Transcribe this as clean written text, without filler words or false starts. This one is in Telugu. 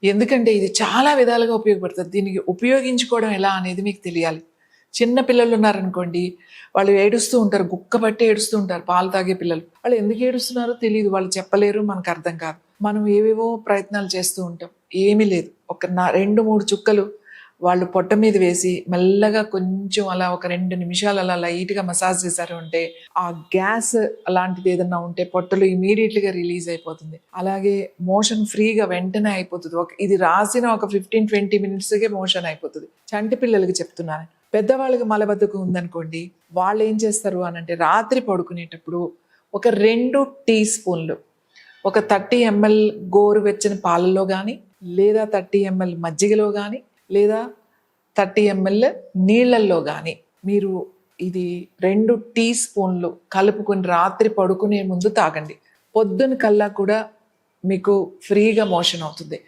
ఎందుకంటే ఇది చాలా విధాలుగా ఉపయోగపడుతుంది. దీనికి ఉపయోగించుకోవడం ఎలా అనేది మీకు తెలియాలి. చిన్న పిల్లలు ఉన్నారనుకోండి, వాళ్ళు ఏడుస్తూ ఉంటారు, గుక్కబట్టి ఏడుస్తూ ఉంటారు, పాలు తాగే పిల్లలు. వాళ్ళు ఎందుకు ఏడుస్తున్నారో తెలియదు, వాళ్ళు చెప్పలేరు, మనకు అర్థం కాదు. మనం ఏవేవో ప్రయత్నాలు చేస్తూ ఉంటాం, ఏమీ లేదు. ఒక 2-3 చుక్కలు వాళ్ళు పొట్ట మీద వేసి మెల్లగా కొంచెం అలా ఒక 2 నిమిషాలు అలా లైట్గా మసాజ్ చేశారు అంటే ఆ గ్యాస్ అలాంటిది ఏదన్నా ఉంటే పొట్టలో ఇమీడియట్లీగా రిలీజ్ అయిపోతుంది. అలాగే మోషన్ ఫ్రీగా వెంటనే అయిపోతుంది. ఇది రాసిన ఒక 15-20 మినిట్స్కే మోషన్ అయిపోతుంది. చంటి పిల్లలకి చెప్తున్నాను. పెద్దవాళ్ళకి మలబద్ధకం ఉందనుకోండి, వాళ్ళు ఏం చేస్తారు అనంటే రాత్రి పడుకునేటప్పుడు ఒక 2 టీ స్పూన్లు ఒక 30 ml గోరువెచ్చని పాలల్లో కానీ, లేదా 30 ml మజ్జిగలో కానీ, లేదా 30 ml నీళ్ళల్లో కానీ మీరు ఇది 2 టీ స్పూన్లు కలుపుకొని రాత్రి పడుకునే ముందు తాగండి. పొద్దున కల్లా కూడా మీకు ఫ్రీగా మోషన్ అవుతుంది.